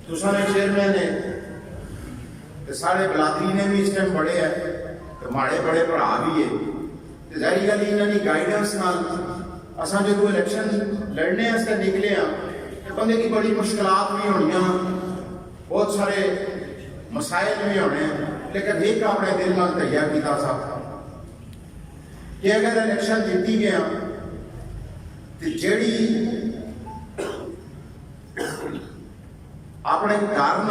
دوسرے چیئرمین نے سارے بلادری نے بھی اس ٹائم بڑے ہیں ماڑے بڑے بڑا بھی ہے ظاہری گل انہوں کی گائیڈنس نال اساں جو الیکشن لڑنے سے نکلے ہیں بندے کی بڑی مشکلات بھی ہونی بہت سارے مسائل بھی ہونے لیکن ایک اپنے دل میں تیار کیا تھا کہ اگر الیکشن جیتی گیا تو جیڑی اپنے گھر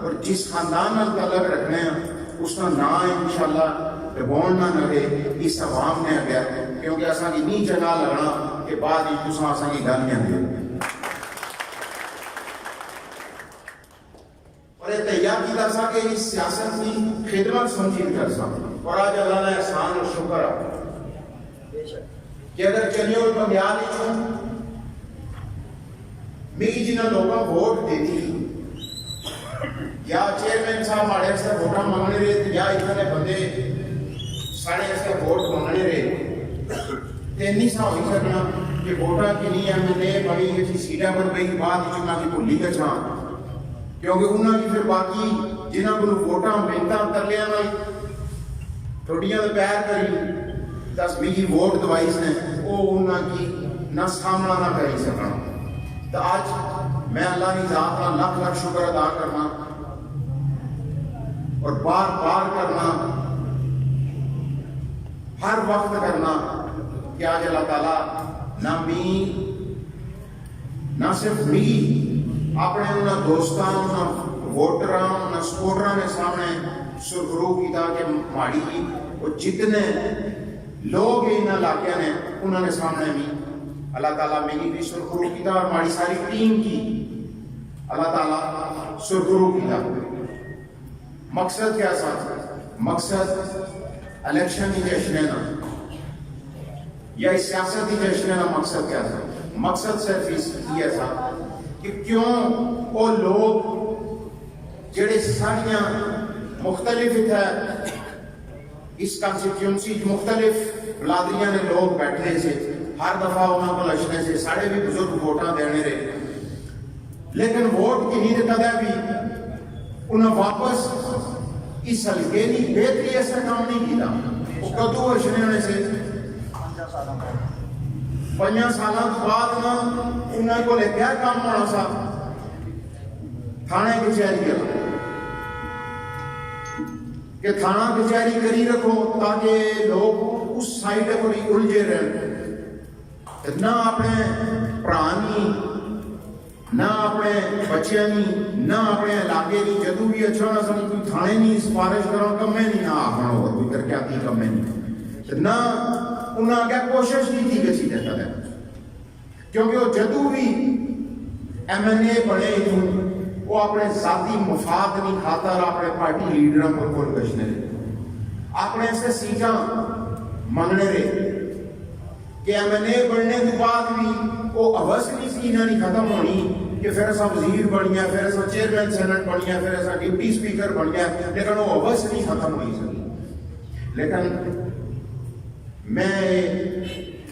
اور جس خاندان نال تعلق رکھنے ہیں اس کا نام انشاءاللہ ڈبون نہ رہے اس عوام نے گیا کیونکہ اساں کی نہیں جگہ لگنا کہ بعد ہی تساں اساں کی گالیاں دے اور یہ تیار کیا تھا کہ اس سیاست کی خدمت سمجھید کر سکتے اور آج اللہ نے احسان اور شکر کہ اگر چلیے اور بندیال ہی چھوں میری جنہوں لوگوں ووٹ دیتی یا چیئرمین صاحب ہمارے سے ووٹاں مانگنے رہے یا اتنے بندے سارے اس کا ووٹ مانگنے رہے تینی سا ہوئی سکنا کہ ووٹاں کی نہیں ایم ایل اے بڑی کسی سیٹا پر بھئی بعد چنا کی بھولی کا چھان کیونکہ انہوں کی پھر باقی جنہوں کو ووٹاں ملتا کر لیا نا تھوڑیاں تو پیر کری 10-20 ووٹ دوائیس نے وہ انہوں کی نہ سامنا نہ کری سکنا تو آج میں اللہ کی ذات کا لاکھ لاکھ شکر ادا کرنا اور بار بار کرنا ہر وقت کرنا کہ آج اللہ تعالیٰ نہ نہ صرف اپنے انہوں دوستان ووٹران سپورٹران کے سامنے سرخرو کی تھا کہ ماڑی وہ جتنے لوگ ان علاقے نے انہوں نے سامنے بھی اللہ تعالیٰ میری بھی سرخرو کی تھا اور ہماری ساری ٹیم کی اللہ تعالیٰ سرخرو کی تھا مقصد کیا تھا مقصد الیکشن کی جشن نا یا سیاست کی جشن نا مقصد کیا تھا مقصد صرف یہ تھا کہ کیوں وہ لوگ جڑے ساریاں مختلف تھے اس کانسٹیٹیونسی مختلف بلادریاں نے لوگ بیٹھے سے ہر دفعہ انہوں کو لچنے سے سارے بھی بزرگ ووٹاں دینے رہے لیکن ووٹ کی نہیں دیتا ہے بھی انہوں واپس اس حلقے کی بہتری ایسا کام نہیں کیتا وہ کدو اشنے ہونے سے 5 سالوں بعد نا انہوں کو لے کیا کام ہونا سا تھانے کچہری کا کہ تھانہ کچہری کری رکھو تاکہ لوگ اس سائڈ پر ہی الجھے رہے نہ اپنے پرانی نہ اپنے بچیاں نہ اپنے علاقے کی جدو بھی اچھا نہ سمجھ کوئی تھانے نہیں سفارش کرو کمے نہیں نہ آخنا ہو کوئی ترقیاتی کمے نہیں نہ انہوں نے کیا کوشش نہیں تھی کسی دیتا ہے کیونکہ وہ جدو بھی ایم این اے بڑے ہی وہ اپنے ذاتی مفاد نہیں کھاتا اور اپنے پارٹی لیڈروں پر کول گشنے رہے اپنے سے سیٹاں منگنے رہے کہ ایم این اے بڑھنے کے بعد بھی وہ عوض نہیں سی نہیں ختم ہونی کہ پھر ایسا وزیر بن گیا پھر ایسا چیئرمین سینٹ بن گیا پھر ایسا ڈپٹی اسپیکر بن گیا لیکن وہ عوض نہیں ختم ہوئی سکی لیکن میں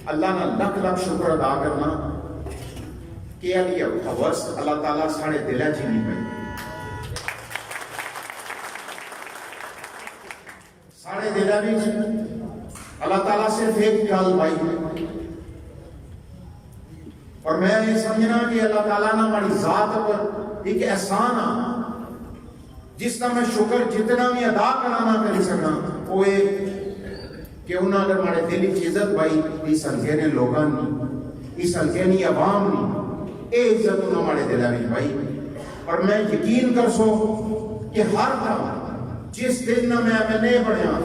اللہ نے لاکھ لاکھ شکر ادا کرنا کہ یہ عوض اللہ تعالیٰ ساڑھے دلہ چی نہیں پہ ساڑھے دلہ بھی اللہ تعالیٰ صرف ایک گل بائی اور میں یہ سمجھنا کہ اللہ تعالیٰ نے ہماری ذات پر ایک احسان جس کا میں شکر جتنا بھی ادا کرنا کر سکنا وہ کہ انہوں نے اگر ہمارے دل کی عزت بائی اس حلقے نے لوگاں نہیں اس حلقے نے عوام نہیں اے عزت انہوں ہمارے دلہ بھی بائی اور میں یقین کر سو کہ ہر کام جس دن نہ میں ایم این اے بڑھیا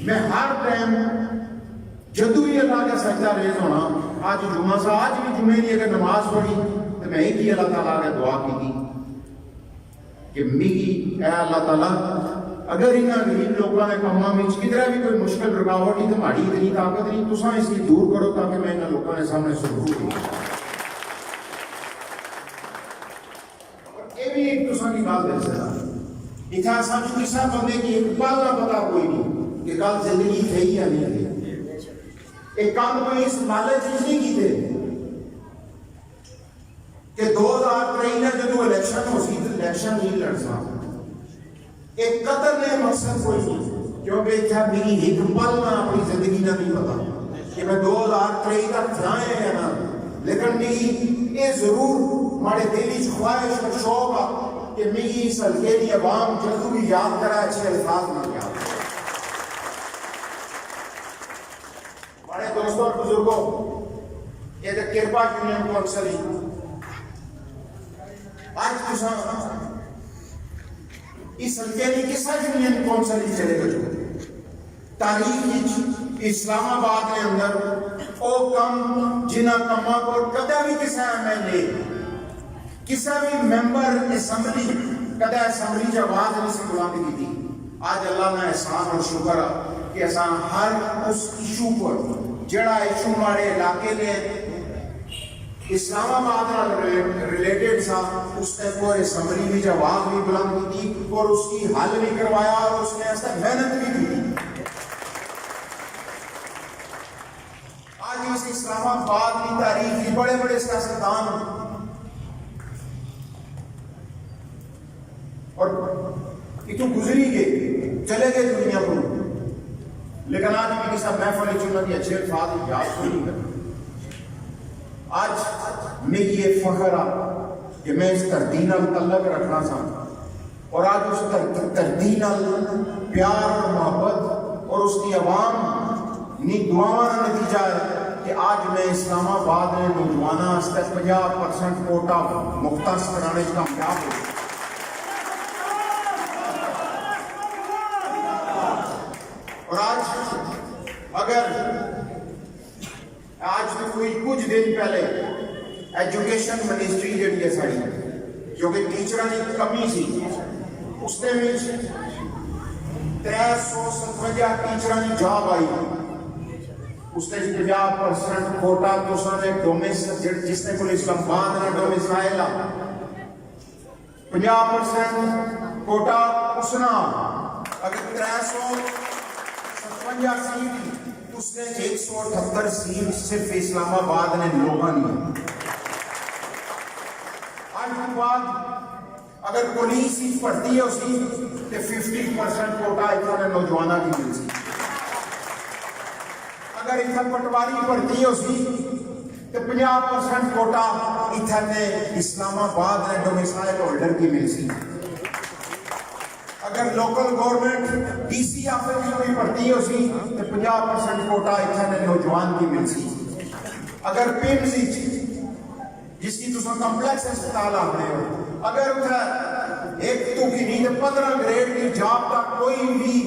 میں ہر ٹائم جدو ہی اللہ کا سجدہ ریز ہونا آج جمعہ سا آج بھی جمعے نہیں اگر نماز پڑھی تو میں ایک ہی اللہ تعالیٰ نے دعا کی تھی کہ میری اے اللہ تعالیٰ اگر انہاں غریب لوگوں نے کاماں میں کدھر بھی کوئی مشکل رکاوٹ نہیں تو ہماری اتنی طاقت نہیں تو اس کی دور کرو تاکہ میں انہاں لوگوں نے سامنے سرخرو کی اور یہ بھی ایک دوسرا کی بات دل سے اتنا سامنے کسا بندے کی ایک پل نہ پتا کوئی نہیں کہ کل زندگی تھے یا نہیں تھے ایک کام کوئی اس مالے چیز نہیں کی تھے کہ 2000 الیکشن ہو سی تو الیکشن نہیں لڑ سا ایک قدر نے مقصد کوئی نہیں کیونکہ تھا میری ایک پل میں اپنی زندگی نہ نہیں پتا کہ میں 2023 تک جائیں یا نہ لیکن میری یہ ضرور ہمارے دلی خواہش اور شوق ہے کہ میری اس حلقے کی عوام جلدو بھی یاد کرا اچھے الفاظ میں یاد ہمارے دوستوں اور بزرگوں یہ تو کرپا یونین کونسل آج کسان اس حلقے کی کسا یونین کونسل چلے گا جو تاریخ اسلام آباد کے اندر او کم جنہ کما کو کدہ بھی کسا MLA کسا بھی ممبر اسمبلی کدہ اسمبلی جو آواز نہیں سے بلانے کی تھی آج اللہ نے احسان اور شکر کہ احسان ہر اس ایشو پر جڑا ایشو ہمارے علاقے نے اسلام آباد ریلیٹڈ تھا اس نے کو اسمبلی میں جو آواز بھی بلند کی تھی اور اس کی حل بھی کروایا اور اس نے ایسا محنت بھی کی تھی آج اس اسلام آباد کی تاریخ کی بڑے بڑے سیاستدان اور اتو گزری گئے چلے گئے دنیا کو لیکن آج میں کسا محفل چنہ کی اچھے الفاظ یاد کو نہیں کرتا آج میں یہ فخر کہ میں اس تردین تعلق رکھنا چاہتا اور آج اس تردین پیار اور محبت اور اس کی عوام نی دعاواں نتیجہ ہے کہ آج میں اسلام آباد میں نوجوانہ اس تک 50% کوٹا مختص کرانے کا کامیاب ہوں اور اگر آج تو کوئی کچھ دن پہلے ایجوکیشن منسٹری جڑی ہے ساری جو کہ ٹیچروں کی کمی سی اس نے بھی 357 ٹیچروں کی جاب آئی اس نے 50% کوٹا تو سارے ڈومیسائل جس نے کوئی اسلام آباد نہ ڈومیسائل 50% کوٹا اسنا اگر 357 سیٹ اس نے 178 سیٹ صرف اسلام آباد نے لوگاں نہیں آج کے بعد اگر پولیس ہی پڑھتی ہے اسی تو 50% کوٹا اتنا نوجوانہ کی مل سی اگر اتنا پٹواری پڑھتی ہے اسی تو 50% کوٹا اتنا اسلام آباد نے ڈومیسائل ہولڈر کی مل سی اگر لوکل گورنمنٹ ڈی سی آفس میں پڑھتی ہے اسی تو 50% کوٹا اتنا نوجوان کی مل سی اگر پیمز جس کی تسا کمپلیکس اسپتال آنے ہو اگر اتنا ایک تو کی نہیں 15 گریڈ کی جاب تک کوئی بھی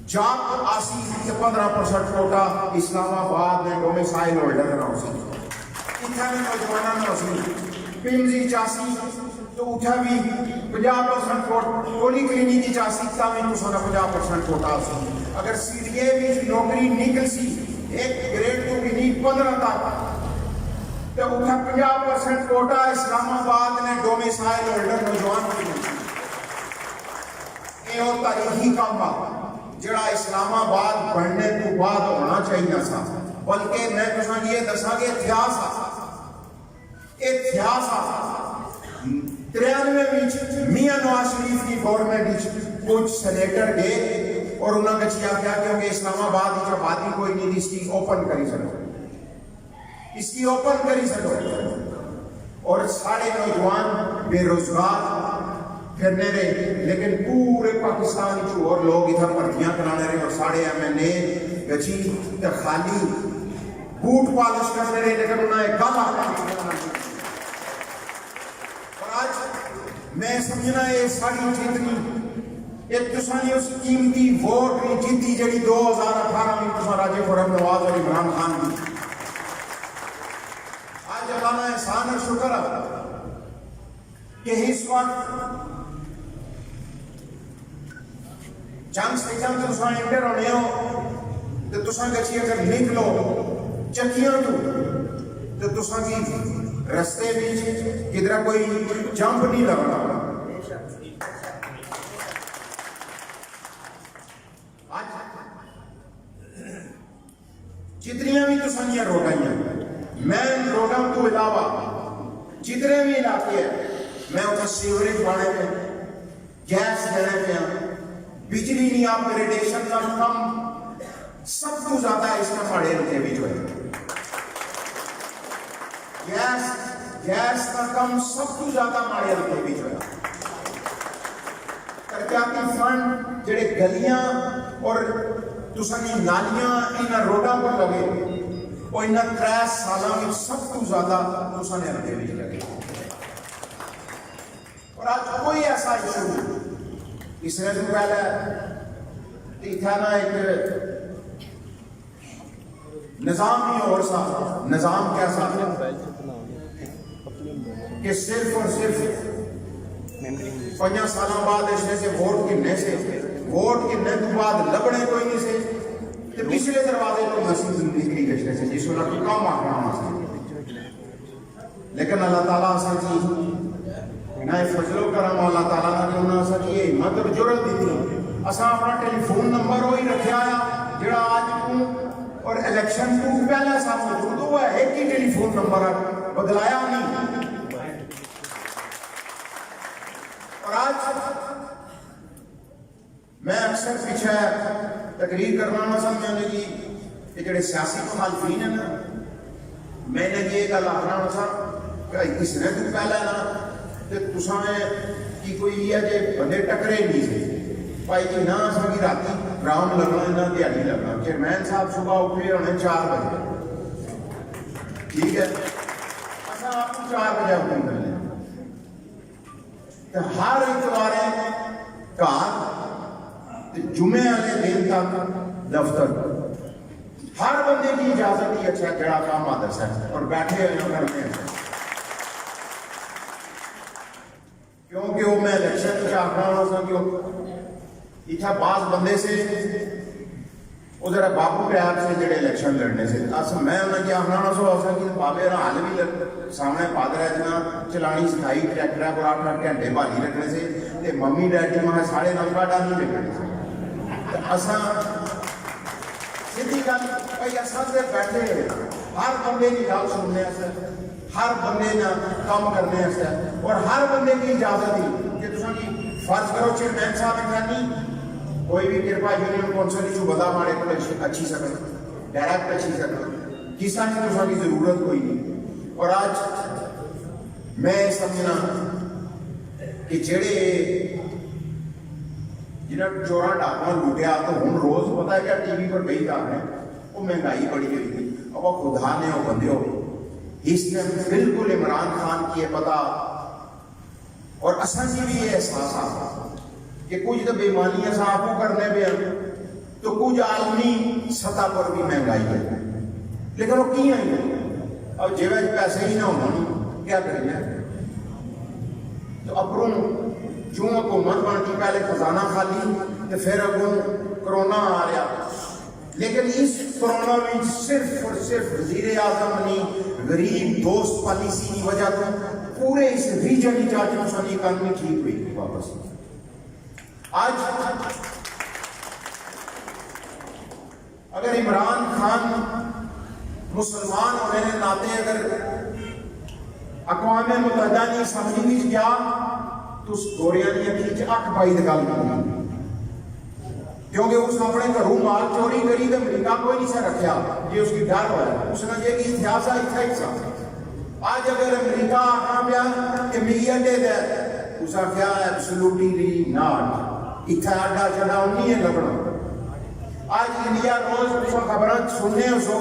جاب آسی تو 15% کوٹا اسلام آباد میں ڈومیسائل ہولڈر نہ ہو سی اتنا نوجوانہ نہ ہو سی پیمزی چاسی تو اٹھا بھی 50% پولی کلینک کی چاسی تا بھی تو سنا 50% کوٹا ہو سی اگر سی ڈی اے بھی نوکری نکل سی ایک گریڈ تو کی نہیں 15 تک تو اٹھا 50% کوٹا اسلام آباد نے ڈومیسائل ہولڈر نوجوان کی ملی یہ اور تاریخی کام بات جڑا اسلام آباد بڑھنے کو بعد ہونا چاہیے سا بلکہ میں تساں یہ دساں کہ اتہاس اتہاس 93 میاں نواز شریف کی گورنمنٹ کچھ سینیٹر گئے اور انہوں نے کیا کیا کیونکہ اسلام آباد کی آبادی کوئی نہیں تھی اس کی اوپن کری سکو اس کی اوپن کری سکو اور سارے نوجوان بے روزگار پھرنے رہے لیکن پورے پاکستان جو اور لوگ ادھر پرتیاں کرانے رہے اور سارے MLA گچی تو خالی بوٹ پالش کرنے رہے لیکن انہوں نے گل آتا اور آج میں سمجھنا یہ ساری جتنی ایک تسانی اس قیمتی ووٹ بھی جیتی جڑی 2018 میں تسان راجے خرم نواز اور عمران خان کی آج اللہ نے احسان اور شکر کہ اس وقت جنگ سے جنگ تو تسان انٹر ہونے ہو تو تسان کچھی اگر نکلو چکیاں تو تسان کی رستے بھی کدھر کوئی جمپ نہیں لگنا جتنیاں بھی تسانیاں روڈائیاں مین روڈوں کو علاوہ جتنے بھی علاقے ہیں میں اتنا سیوریج پانے پہ گیس دینے پہ بجلی نہیں اپ گریڈیشن کا کم سب کو زیادہ اس کا پڑے رہتے بھی جو ہے گیس کا کم سب کو زیادہ ماڑے رہتے بھی جو ہے ترقیاتی فنڈ جڑے گلیاں اور تسانی نالیاں انہاں روڈاں پر لگے اور انہاں 3 سالاں میں سب کو زیادہ تسانے رہتے بھی لگے اور آج کوئی ایسا ایشو اس نے تو پہلے تھا نا ایک نظام ہی اور سا نظام کیسا کہ صرف اور صرف 5 سالوں بعد اس نے سے ووٹ گرنے تو بعد لبنے کوئی نہیں سے تو پچھلے دروازے تو مسیح زندگی گشنے سے جس کو لگی کم آکرام سے لیکن اللہ تعالیٰ سے جی نہ فضل و کرم اللہ تعالیٰ نے انہوں نے کی ہمت اور جرت دی تھی اساں اپنا ٹیلی فون نمبر وہی رکھے آیا جڑا آج کو اور الیکشن کو پہلے صاحب موجود ہوا ہے ایک ہی ٹیلی فون نمبر بدلایا نہیں اور آج میں اکثر پیچھے تقریر کرنا نہ سمجھا کہ یہ جڑے سیاسی مخالفین ہیں نا میں نے یہ گل آخنا سا کہ اس نے تو پہلے نا کہ تساں کی کوئی ہے جے بندے ٹکرے نہیں سے بھائی جی نہ سکی راتی گراؤنڈ لگنا نہ دیہڑی لگنا چیئرمین صاحب صبح اٹھے ہونے 4 بجے ٹھیک ہے اساں آپ کو 4 بجے اٹھن کر لیں ہر اتوارے گھر جمعے والے دن تک دفتر ہر بندے کی اجازت ہی اچھا جڑا کام آدر ہے اور بیٹھے ہوئے کرتے ہیں کیونکہ وہ میں الیکشن چاہتا ہوں سا کہ اتنا بعض بندے سے وہ ذرا باپو پیار سے جڑے الیکشن لڑنے سے میں انہیں کیا آخنا سو ایسا کہ بابے حال بھی سامنے پادر ہے جنا چلانی سکھائی ٹریکٹر کو 8 گھنٹے بھالی رکھنے سے ممی ڈیڈی میں 9:30 ڈالی رکھنے سے اساں سیدھی گل بھائی اساں سے بیٹھے ہر بندے کی گل سننے سے ہر بندے نہ کام کرنے سے اور ہر بندے کی اجازت ہی کہ تساں کی فرض کرو چیئرمین صاحب کہانی کوئی بھی کرپا یونین کونسل جو بدا مارے کو اچھی سکے ڈائریکٹ اچھی سکے کسا کی تساں کی ضرورت کوئی نہیں اور آج میں سمجھنا کہ جڑے جنہاں چورا ڈاکواں لوٹیا تو ہن روز پتہ ہے کیا ٹی وی پر کئی کام ہے وہ مہنگائی بڑی ہوئی تھی اب وہ خدا نے وہ بندے ہو اس نے بالکل عمران خان کی یہ پتہ اور اساں کی بھی یہ احساس آتا کہ کچھ تو بےمانیاں صاحب کو کرنے پہ تو کچھ عالمی سطح پر بھی مہنگائی ہے لیکن وہ کی آئی اب جیب پیسے ہی نہ ہونا کیا کریں تو اپروں جو حکومت بنتی پہلے خزانہ خالی تو پھر اگوں کرونا آ رہا لیکن اس کرونا میں صرف اور صرف وزیر اعظم نے غریب دوست پالیسی کی وجہ سے پورے اس ریجن کی چاچی مسانی اکانومی ٹھیک ہوئی واپس آج اگر عمران خان مسلمان ہونے کے ناطے اگر اقوام متحدہ نے اسمبلی میں کیا تو اس گوریاں نے کھینچ اک پائی دگال کی کیونکہ اس اپنے گھروں مال چوری کری تو امریکہ کوئی نہیں سے رکھیا یہ اس کی ڈر ہوا ہے اس نے یہ کہ اتحاسا اتحاسا آج اگر امریکہ آنا پیا کہ میڈیا دے دے اس نے کیا ایبسلوٹلی ناٹ اتحادہ چڑھا نہیں ہے لگنا آج انڈیا روز خبریں سننے سو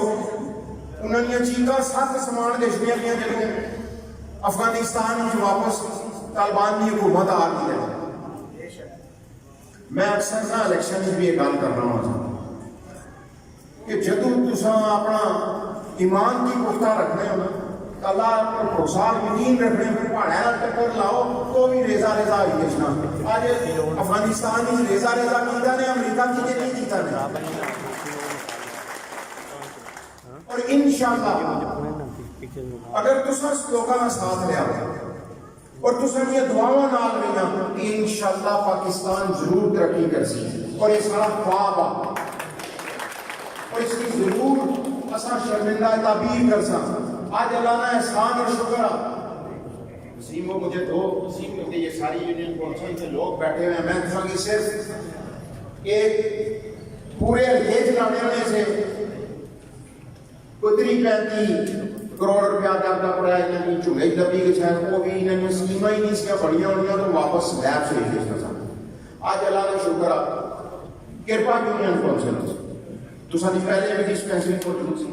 انہوں نے چیزیں 7 سامان دیشنیاں لیا جنہوں افغانستان میں واپس طالبان کی حکومت آ رہی ہے میں اکثر نہ الیکشن بھی یہ گل کر رہا ہوں کہ جدو تساں اپنا ایمان کی پختہ رکھنے ہو نا اللہ پر بھروسہ یقین رکھنے پھر پہاڑے نال ٹکر لاؤ تو بھی ریزا ریزا ہوئی دیشنا آج افغانستان ہی ریزا ریزا کیتا نے امریکہ کی نہیں کیتا نے اور انشاءاللہ اگر تساں لوگاں کا ساتھ لیا اور تساں یہ دعاواں نال رہیا انشاءاللہ پاکستان ضرور ترقی کرسی اور یہ سارا خواب اور اس کی ضرور اساں شرمندہ تعبیر کرساں آج اللہ نے احسان اور شکر وسیم کو مجھے دو وسیم کیونکہ یہ ساری یونین کونسل کے لوگ بیٹھے ہوئے ہیں. میں تو کہ صرف ایک پورے ہلکے چلانے میں سے 35 کروڑ روپیہ کرتا پڑا ہے انہیں چولہے دبی کے شاید وہ بھی انہیں سکیمہ ہی نہیں سیا بڑھیا ہوئی تو واپس لیب سے ہی جس طرح. آج اللہ کا شکر کرپا یونین کونسل تو سانی پہلے بھی ڈسپینسری کو سی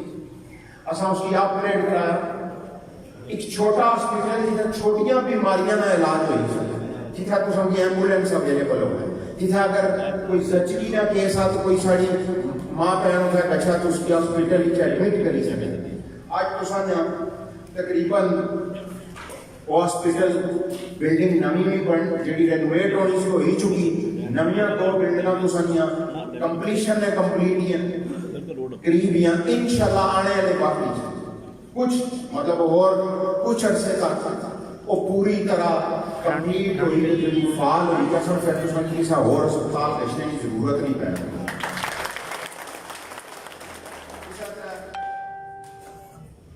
اساں اس کی اپ گریڈ کرایا. ایک چھوٹا ہاسپٹل جہاں چھوٹیاں بیماریاں کا علاج ہوئی سکے جتنا تو سمجھے ایمبولینس اویلیبل ہو گئے جتنا اگر کوئی زچگی کا کیس آ تو کوئی ساری ماں بہن ہوتا ہے اچھا تو اس کی ہاسپٹل ایڈمٹ کری سکے. آج تو سانا تقریباً وہ ہاسپٹل بلڈنگ نمی بھی بن جی رینوویٹ ہونی سی ہو ہی چکی نمیاں 2 بلڈنگاں تو سانیاں کمپلیشن ہے کمپلیٹ ہیں قریب ہیں انشاءاللہ آنے والے باقی کچھ مطلب اور کچھ عرصے تک وہ پوری طرح کمپلیٹ ہوئی فعال ہوئی جیسا پھر تو سن کسی اور اسپتال بھیجنے کی ضرورت نہیں پڑے.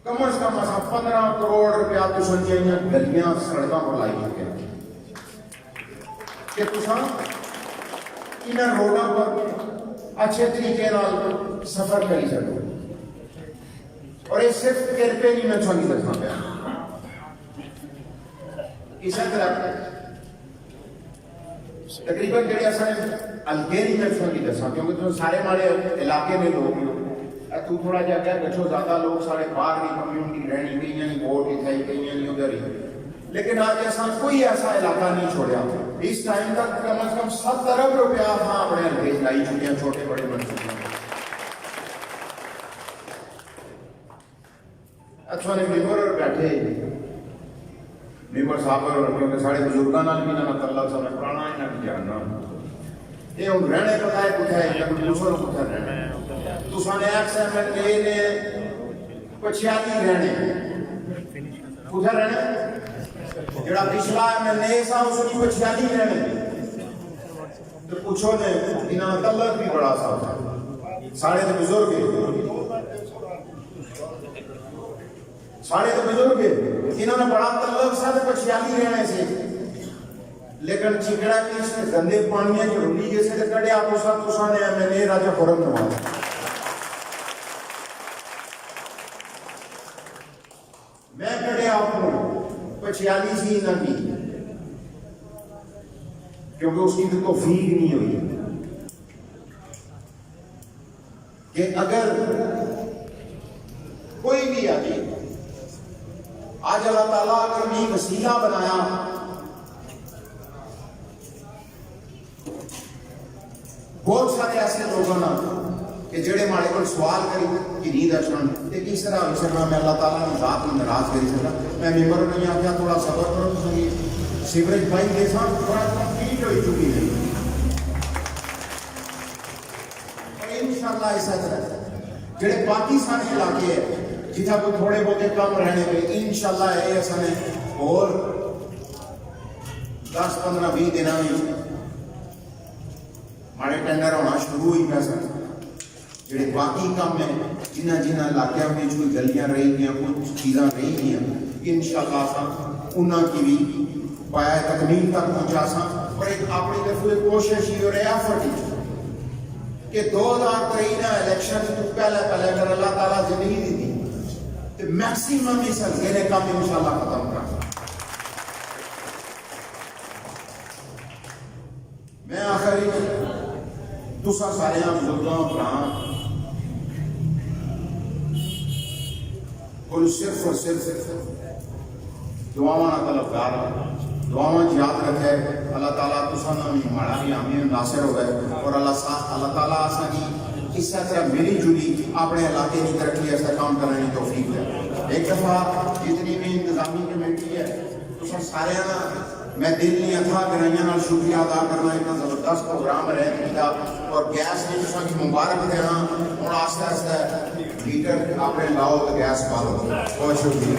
کم از کم 15 کروڑ روپیہ تو سن گلیاں سڑکوں پر لائی چکے ہیں کہ تساں انہاں روڈاں پر اچھے طریقے نال سفر کری سکو. اور یہ صرف کرپے نہیں میں تھوڑی دسنا پیا. اسی طرح تقریباً جڑے اصل ہلکے نہیں میں تھوڑی دسنا کیونکہ تو سارے ہمارے علاقے میں لوگ تو تھوڑا جا کیا گچھو زیادہ لوگ سارے باہر کی کمیونٹی رہنی گئی ہیں ووٹ اتنے گئی ہیں ادھر ہی. لیکن آج ایسا کوئی ایسا علاقہ نہیں چھوڑا. اس ٹائم تک کم از کم 70 ارب روپیہ ہاں اپنے ہلکے لائی چکے ہیں چھوٹے بڑے منصوبے. اچھا نے ممبر بیٹھے ممبر صاحب کیونکہ سارے بزرگوں بھی نہ تعلق سب پرانا ہی نہ جاننا یہ ہوں رہنے پتا ہے کچھ ہے دوسروں کو کچھ رہنا تو سانے ایکس ایم ایل اے نے پچھیالی رہنے کچھ رہنے جڑا پچھلا ایم ایل اے سا اس کی پچھیالی رہنے تو پوچھو نے انہاں تعلق بھی بڑا سا تھا سارے تو بزرگ سارے تو بزرگ انہوں نے بڑا تعلق سا تو پچھیالی رہنے سے لیکن چکڑا کی اس نے گندے پانیاں جو رلی جیسے تو کڑے آپ اسا تو سانے ایم ایل اے راجہ خورم نواز میں کڑے آپ کو پچھیالی سی نہ کی کیونکہ اس کی تو توفیق نہیں ہوئی کہ اگر کوئی بھی آتی آج اللہ تعالیٰ اگر بھی وسیلہ بنایا بہت سارے ایسے لوگوں نے کہ جڑے ہمارے کو سوال کری کہ نہیں درشن کہ کس طرح ہو سکتا میں اللہ تعالیٰ نے ذات میں ناراض کری سکتا میں ممبر نہیں آ گیا تھوڑا صبر کرو تو سیوریج بھائی کے ساتھ تھوڑا کمپلیٹ ہو چکی ہے اور انشاءاللہ ایسا طرح جڑے پاکستان علاقے ہیں جتنا کو تھوڑے بہت کم رہنے پہ انشاءاللہ ہے ایسا نے اور 10-15-20 دن میں ہمارے ٹینڈر ہونا شروع ہوئی پیسہ جڑے باقی کام ہیں جنہ علاقوں میں جو گلیاں رہی ہیں کچھ چیزاں رہی ہیں انشاءاللہ سا انہاں کی بھی پایا تکمیل تک پہنچا سا اور ایک اپنی طرف کوشش ہی اور ایفرٹ ہی کہ 2023 الیکشن تو پہلے اگر اللہ تعالیٰ زندگی دی تھی تو میکسیمم اس ہلکے نے کام انشاءاللہ ختم کر میں آخری دوسرا سارے بزرگوں بران اور صرف اور صرف دعاواں طلبگار دعاواں یاد رکھے اللہ تعالیٰ تسانا بھی ہمارا بھی آمین ناصر ہو گئے اور اللہ تعالیٰ آسانی اس طرح ملی جلی اپنے علاقے کی ترقی ایسا کام کرنے کی توفیق ہے ایک دفعہ جتنی بھی انتظامی کمیٹی ہے تو سارے میں دل نہیں اتھا گرائیاں نال شکریہ ادا کرنا اتنا زبردست پروگرام رہے تھا اور گیس نے جس کی مبارک دینا اور آستے آستے لیٹر اپنے لاؤ تو گیس پالو بہت شکریہ